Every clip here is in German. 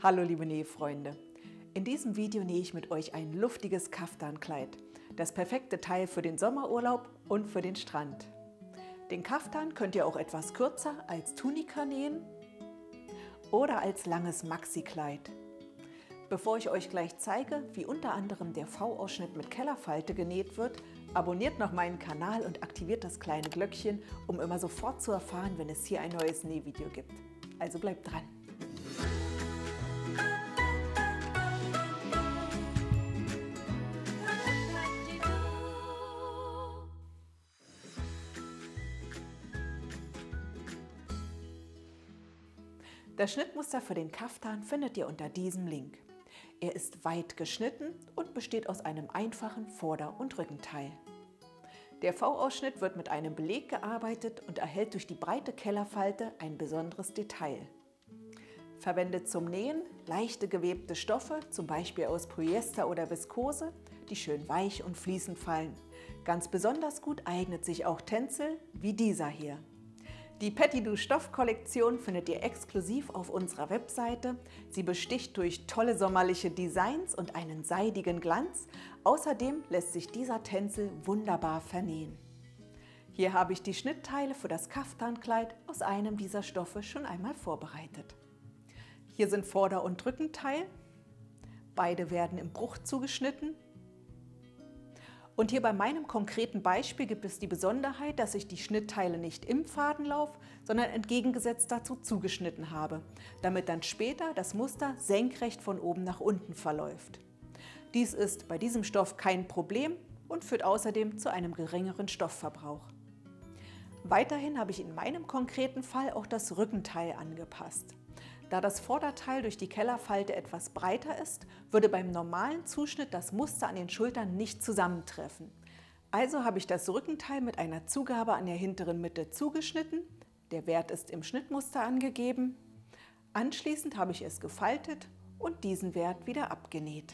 Hallo liebe Nähfreunde! In diesem Video nähe ich mit euch ein luftiges Kaftankleid. Das perfekte Teil für den Sommerurlaub und für den Strand. Den Kaftan könnt ihr auch etwas kürzer als Tunika nähen oder als langes Maxi-Kleid. Bevor ich euch gleich zeige, wie unter anderem der V-Ausschnitt mit Kellerfalte genäht wird, abonniert noch meinen Kanal und aktiviert das kleine Glöckchen, um immer sofort zu erfahren, wenn es hier ein neues Nähvideo gibt. Also bleibt dran! Das Schnittmuster für den Kaftan findet ihr unter diesem Link. Er ist weit geschnitten und besteht aus einem einfachen Vorder- und Rückenteil. Der V-Ausschnitt wird mit einem Beleg gearbeitet und erhält durch die breite Kellerfalte ein besonderes Detail. Verwendet zum Nähen leichte gewebte Stoffe, zum Beispiel aus Polyester oder Viskose, die schön weich und fließend fallen. Ganz besonders gut eignet sich auch Tencel wie dieser hier. Die Petidou Stoffkollektion findet ihr exklusiv auf unserer Webseite. Sie besticht durch tolle sommerliche Designs und einen seidigen Glanz. Außerdem lässt sich dieser Tencel wunderbar vernähen. Hier habe ich die Schnittteile für das Kaftankleid aus einem dieser Stoffe schon einmal vorbereitet. Hier sind Vorder- und Rückenteil. Beide werden im Bruch zugeschnitten. Und hier bei meinem konkreten Beispiel gibt es die Besonderheit, dass ich die Schnittteile nicht im Fadenlauf, sondern entgegengesetzt dazu zugeschnitten habe, damit dann später das Muster senkrecht von oben nach unten verläuft. Dies ist bei diesem Stoff kein Problem und führt außerdem zu einem geringeren Stoffverbrauch. Weiterhin habe ich in meinem konkreten Fall auch das Rückenteil angepasst. Da das Vorderteil durch die Kellerfalte etwas breiter ist, würde beim normalen Zuschnitt das Muster an den Schultern nicht zusammentreffen. Also habe ich das Rückenteil mit einer Zugabe an der hinteren Mitte zugeschnitten. Der Wert ist im Schnittmuster angegeben. Anschließend habe ich es gefaltet und diesen Wert wieder abgenäht.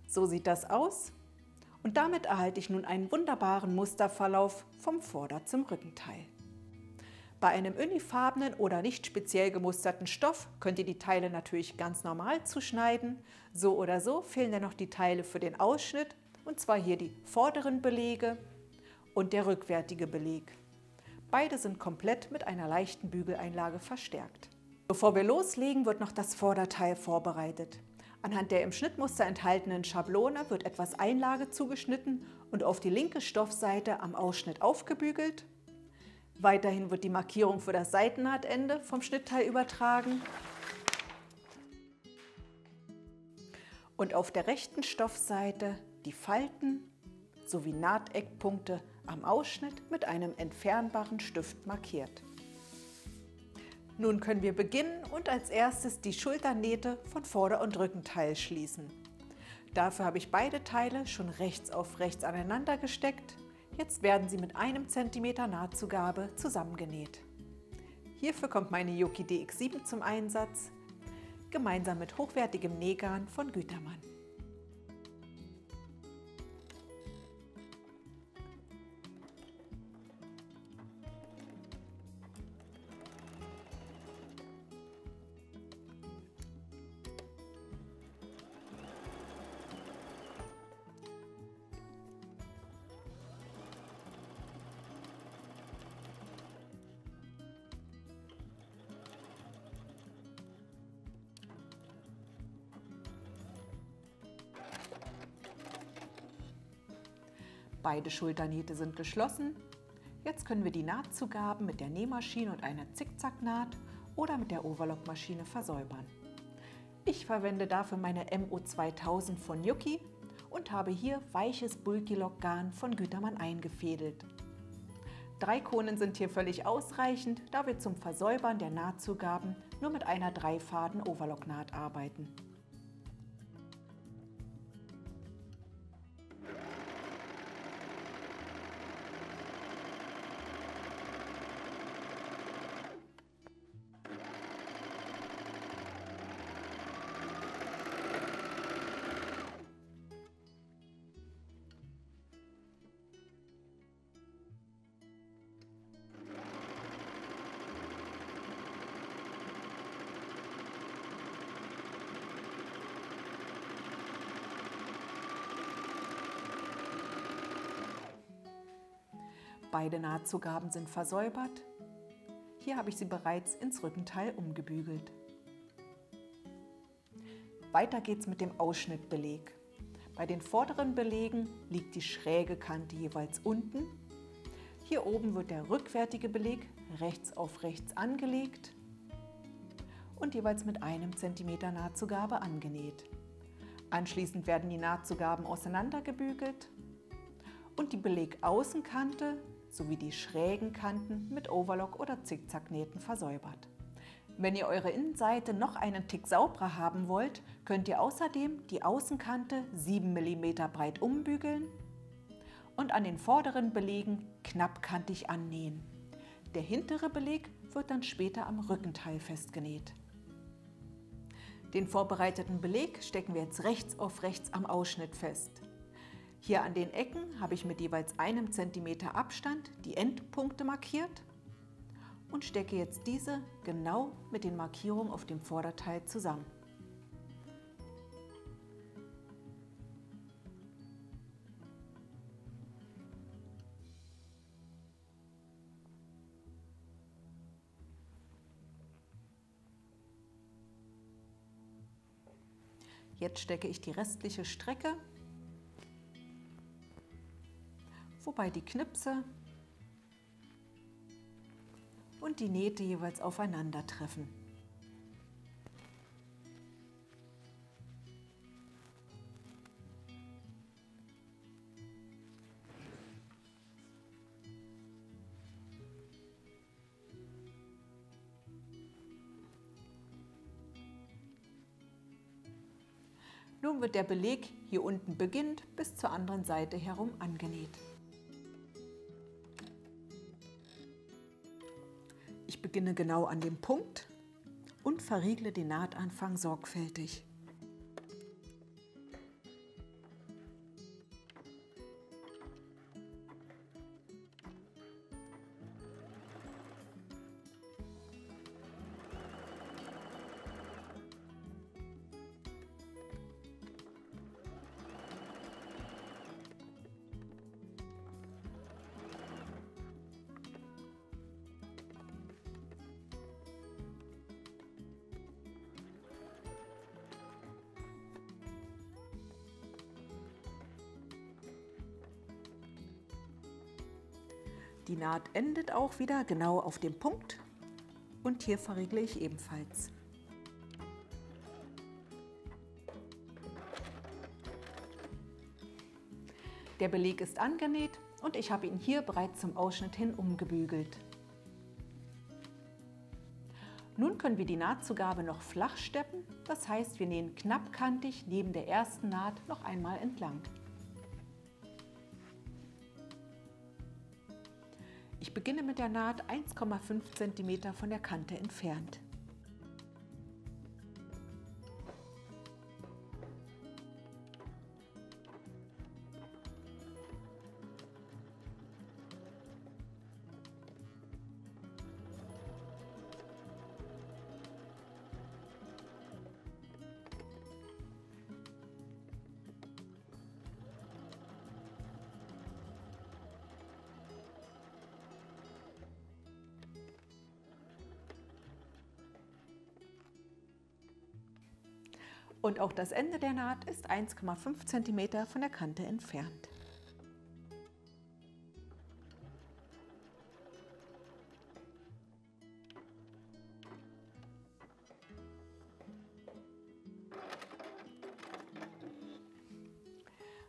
So sieht das aus und damit erhalte ich nun einen wunderbaren Musterverlauf vom Vorder- zum Rückenteil. Bei einem unifarbenen oder nicht speziell gemusterten Stoff könnt ihr die Teile natürlich ganz normal zuschneiden. So oder so fehlen dann noch die Teile für den Ausschnitt, und zwar hier die vorderen Belege und der rückwärtige Beleg. Beide sind komplett mit einer leichten Bügeleinlage verstärkt. Bevor wir loslegen, wird noch das Vorderteil vorbereitet. Anhand der im Schnittmuster enthaltenen Schablone wird etwas Einlage zugeschnitten und auf die linke Stoffseite am Ausschnitt aufgebügelt. Weiterhin wird die Markierung für das Seitennahtende vom Schnittteil übertragen und auf der rechten Stoffseite die Falten sowie Nahteckpunkte am Ausschnitt mit einem entfernbaren Stift markiert. Nun können wir beginnen und als erstes die Schulternähte von Vorder- und Rückenteil schließen. Dafür habe ich beide Teile schon rechts auf rechts aneinander gesteckt. Jetzt werden sie mit 1 cm Nahtzugabe zusammengenäht. Hierfür kommt meine Juki DX7 zum Einsatz, gemeinsam mit hochwertigem Nähgarn von Gütermann. Beide Schulternähte sind geschlossen. Jetzt können wir die Nahtzugaben mit der Nähmaschine und einer Zickzacknaht oder mit der Overlockmaschine versäubern. Ich verwende dafür meine MO2000 von Juki und habe hier weiches Bulky-Lock-Garn von Gütermann eingefädelt. 3 Kohlen sind hier völlig ausreichend, da wir zum Versäubern der Nahtzugaben nur mit einer 3-Faden-Overlocknaht arbeiten. beide Nahtzugaben sind versäubert. Hier habe ich sie bereits ins Rückenteil umgebügelt. Weiter geht's mit dem Ausschnittbeleg. Bei den vorderen Belegen liegt die schräge Kante jeweils unten. Hier oben wird der rückwärtige Beleg rechts auf rechts angelegt und jeweils mit 1 cm Nahtzugabe angenäht. Anschließend werden die Nahtzugaben auseinandergebügelt und die Belegaußenkante sowie die schrägen Kanten mit Overlock oder Zickzacknähten versäubert. Wenn ihr eure Innenseite noch einen Tick sauberer haben wollt, könnt ihr außerdem die Außenkante 7 mm breit umbügeln und an den vorderen Belegen knappkantig annähen. Der hintere Beleg wird dann später am Rückenteil festgenäht. Den vorbereiteten Beleg stecken wir jetzt rechts auf rechts am Ausschnitt fest. Hier an den Ecken habe ich mit jeweils 1 cm Abstand die Endpunkte markiert und stecke jetzt diese genau mit den Markierungen auf dem Vorderteil zusammen. Jetzt stecke ich die restliche Strecke, wobei die Knipse und die Nähte jeweils aufeinandertreffen. Nun wird der Beleg hier unten beginnend bis zur anderen Seite herum angenäht. Ich beginne genau an dem Punkt und verriegle den Nahtanfang sorgfältig. Die Naht endet auch wieder genau auf dem Punkt und hier verriegle ich ebenfalls. Der Beleg ist angenäht und ich habe ihn hier bereits zum Ausschnitt hin umgebügelt. Nun können wir die Nahtzugabe noch flach steppen, das heißt, wir nähen knappkantig neben der ersten Naht noch einmal entlang. Ich beginne mit der Naht 1,5 cm von der Kante entfernt. Und auch das Ende der Naht ist 1,5 cm von der Kante entfernt.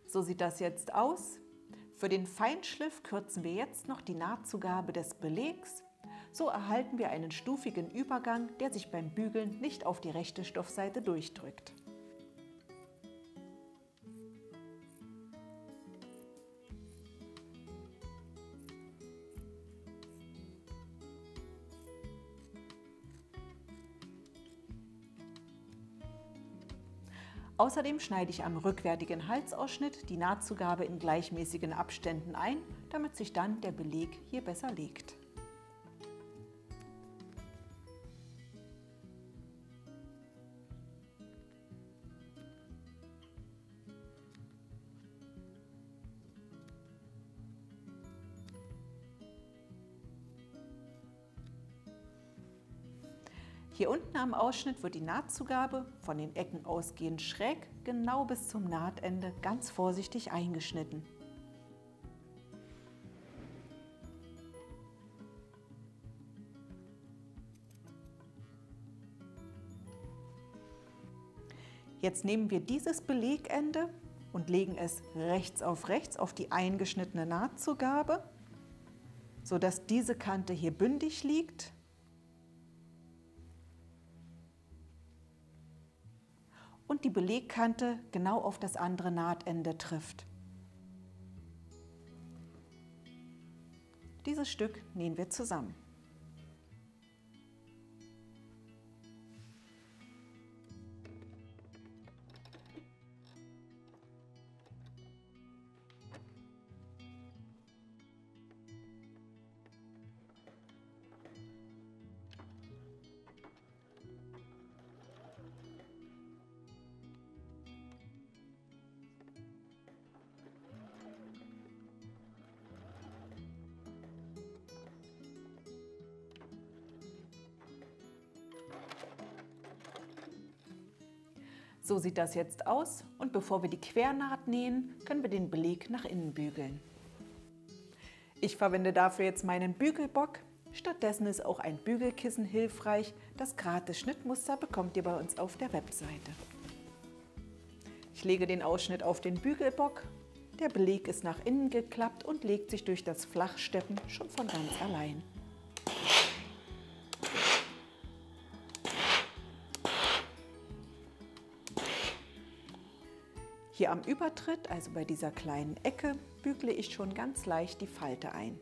So sieht das jetzt aus. Für den Feinschliff kürzen wir jetzt noch die Nahtzugabe des Belegs. So erhalten wir einen stufigen Übergang, der sich beim Bügeln nicht auf die rechte Stoffseite durchdrückt. Außerdem schneide ich am rückwärtigen Halsausschnitt die Nahtzugabe in gleichmäßigen Abständen ein, damit sich dann der Beleg hier besser legt. Hier unten am Ausschnitt wird die Nahtzugabe von den Ecken ausgehend schräg genau bis zum Nahtende ganz vorsichtig eingeschnitten. Jetzt nehmen wir dieses Belegende und legen es rechts auf die eingeschnittene Nahtzugabe, sodass diese Kante hier bündig liegt. Und die Belegkante genau auf das andere Nahtende trifft. Dieses Stück nähen wir zusammen. So sieht das jetzt aus und bevor wir die Quernaht nähen, können wir den Beleg nach innen bügeln. Ich verwende dafür jetzt meinen Bügelbock. Stattdessen ist auch ein Bügelkissen hilfreich. Das gratis Schnittmuster bekommt ihr bei uns auf der Webseite. Ich lege den Ausschnitt auf den Bügelbock. Der Beleg ist nach innen geklappt und legt sich durch das Flachsteppen schon von ganz allein. Hier am Übertritt, also bei dieser kleinen Ecke, bügle ich schon ganz leicht die Falte ein.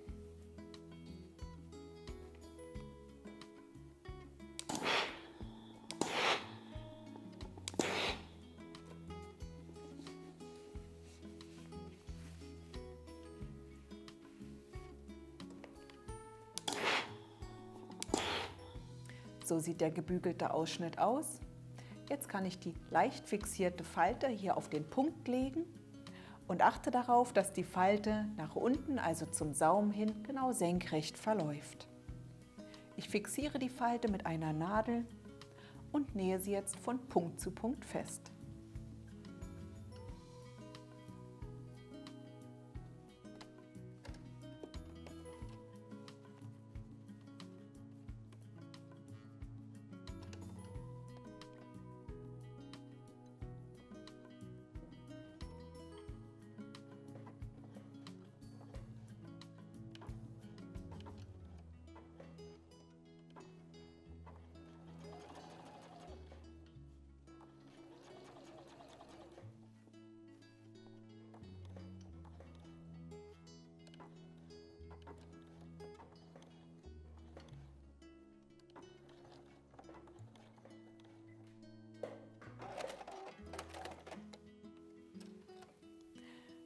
So sieht der gebügelte Ausschnitt aus. Jetzt kann ich die leicht fixierte Falte hier auf den Punkt legen und achte darauf, dass die Falte nach unten, also zum Saum hin, genau senkrecht verläuft. Ich fixiere die Falte mit einer Nadel und nähe sie jetzt von Punkt zu Punkt fest.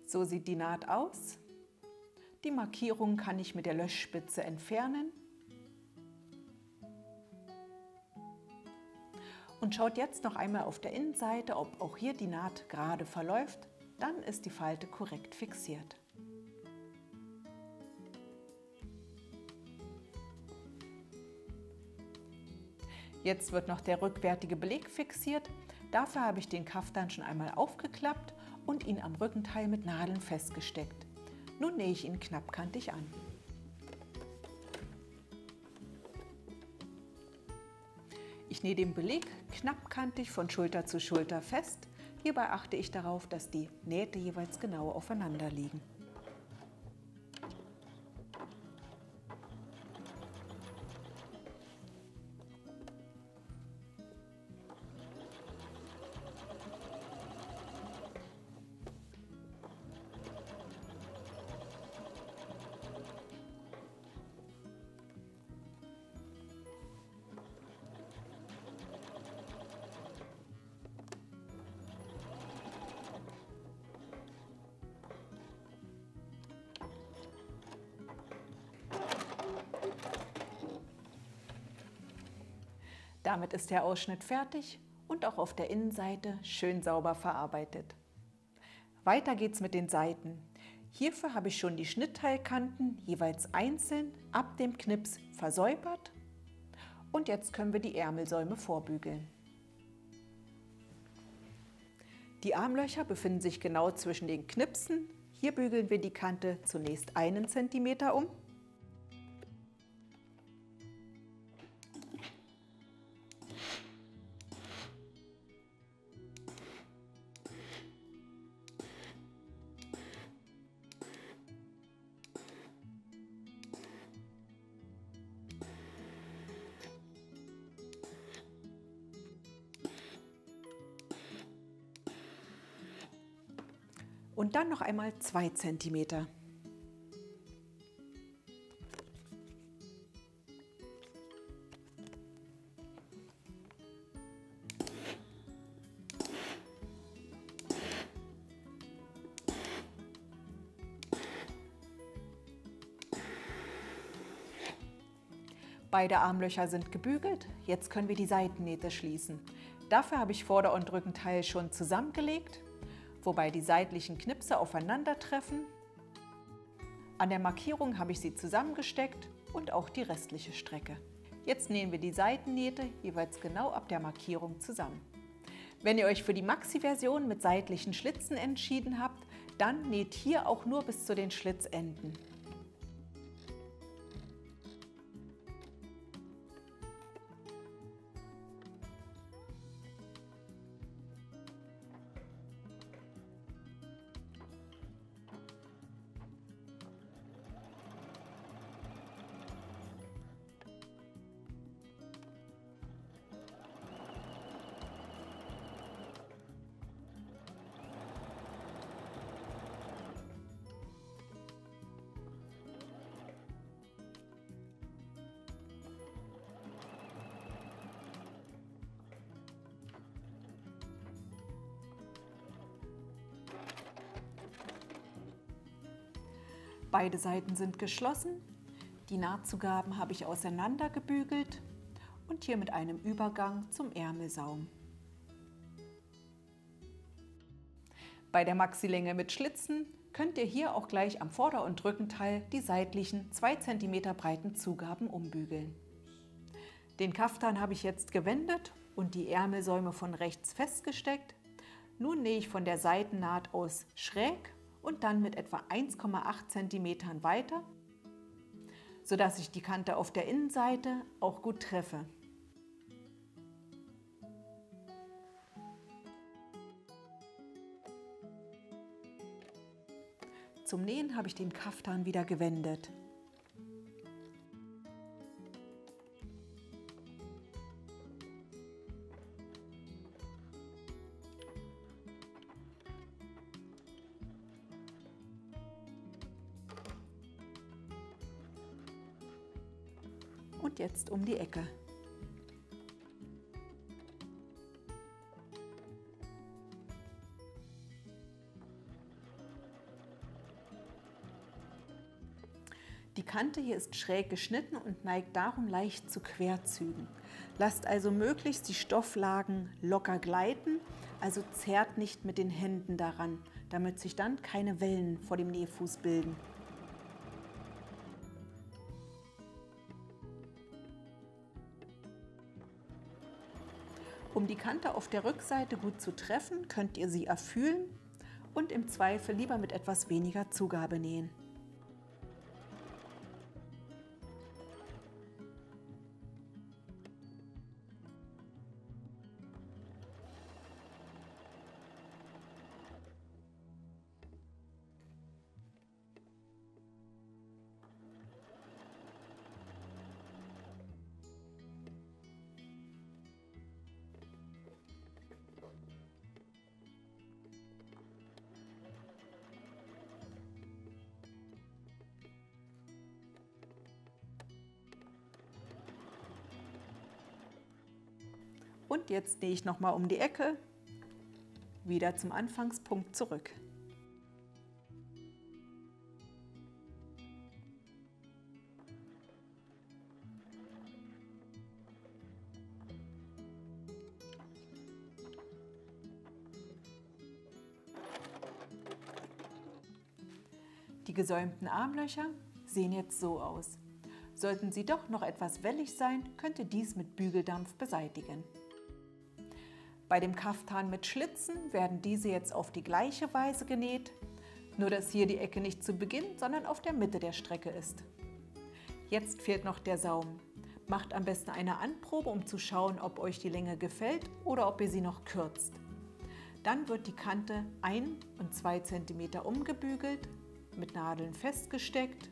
So sieht die Naht aus. Die Markierung kann ich mit der Löschspitze entfernen. Und schaut jetzt noch einmal auf der Innenseite, ob auch hier die Naht gerade verläuft. Dann ist die Falte korrekt fixiert. Jetzt wird noch der rückwärtige Beleg fixiert. Dafür habe ich den Kaftan schon einmal aufgeklappt und ihn am Rückenteil mit Nadeln festgesteckt. Nun nähe ich ihn knappkantig an. Ich nähe den Beleg knappkantig von Schulter zu Schulter fest. Hierbei achte ich darauf, dass die Nähte jeweils genau aufeinander liegen. Damit ist der Ausschnitt fertig und auch auf der Innenseite schön sauber verarbeitet. Weiter geht's mit den Seiten. Hierfür habe ich schon die Schnittteilkanten jeweils einzeln ab dem Knips versäubert Und jetzt können wir die Ärmelsäume vorbügeln. Die Armlöcher befinden sich genau zwischen den Knipsen. Hier bügeln wir die Kante zunächst 1 cm um. Und dann noch einmal 2 cm. Beide Armlöcher sind gebügelt, jetzt können wir die Seitennähte schließen. Dafür habe ich Vorder- und Rückenteil schon zusammengelegt, wobei die seitlichen Knipse aufeinandertreffen. An der Markierung habe ich sie zusammengesteckt und auch die restliche Strecke. Jetzt nähen wir die Seitennähte jeweils genau ab der Markierung zusammen. Wenn ihr euch für die Maxi-Version mit seitlichen Schlitzen entschieden habt, dann näht hier auch nur bis zu den Schlitzenden. Beide Seiten sind geschlossen. Die Nahtzugaben habe ich auseinander gebügelt und hier mit einem Übergang zum Ärmelsaum. Bei der Maxilänge mit Schlitzen könnt ihr hier auch gleich am Vorder- und Rückenteil die seitlichen 2 cm breiten Zugaben umbügeln. Den Kaftan habe ich jetzt gewendet und die Ärmelsäume von rechts festgesteckt. Nun nähe ich von der Seitennaht aus schräg und dann mit etwa 1,8 cm weiter, sodass ich die Kante auf der Innenseite auch gut treffe. Zum Nähen habe ich den Kaftan wieder gewendet. Und jetzt um die Ecke. Die Kante hier ist schräg geschnitten und neigt darum leicht zu Querzügen. Lasst also möglichst die Stofflagen locker gleiten, also zerrt nicht mit den Händen daran, damit sich dann keine Wellen vor dem Nähfuß bilden. Um die Kante auf der Rückseite gut zu treffen, könnt ihr sie erfühlen und im Zweifel lieber mit etwas weniger Zugabe nähen. Und jetzt nähe ich nochmal um die Ecke, wieder zum Anfangspunkt zurück. Die gesäumten Armlöcher sehen jetzt so aus. Sollten sie doch noch etwas wellig sein, könnt ihr dies mit Bügeldampf beseitigen. Bei dem Kaftan mit Schlitzen werden diese jetzt auf die gleiche Weise genäht, nur dass hier die Ecke nicht zu Beginn, sondern auf der Mitte der Strecke ist. Jetzt fehlt noch der Saum. Macht am besten eine Anprobe, um zu schauen, ob euch die Länge gefällt oder ob ihr sie noch kürzt. Dann wird die Kante 1 und 2 cm umgebügelt, mit Nadeln festgesteckt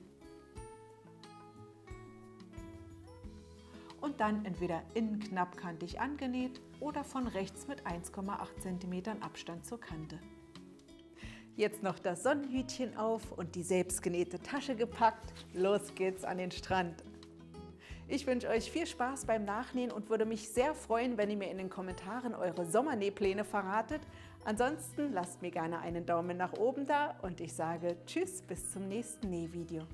und dann entweder innen knappkantig angenäht oder von rechts mit 1,8 cm Abstand zur Kante. Jetzt noch das Sonnenhütchen auf und die selbstgenähte Tasche gepackt. Los geht's an den Strand. Ich wünsche euch viel Spaß beim Nachnähen und würde mich sehr freuen, wenn ihr mir in den Kommentaren eure Sommernähpläne verratet. Ansonsten lasst mir gerne einen Daumen nach oben da und ich sage Tschüss, bis zum nächsten Nähvideo.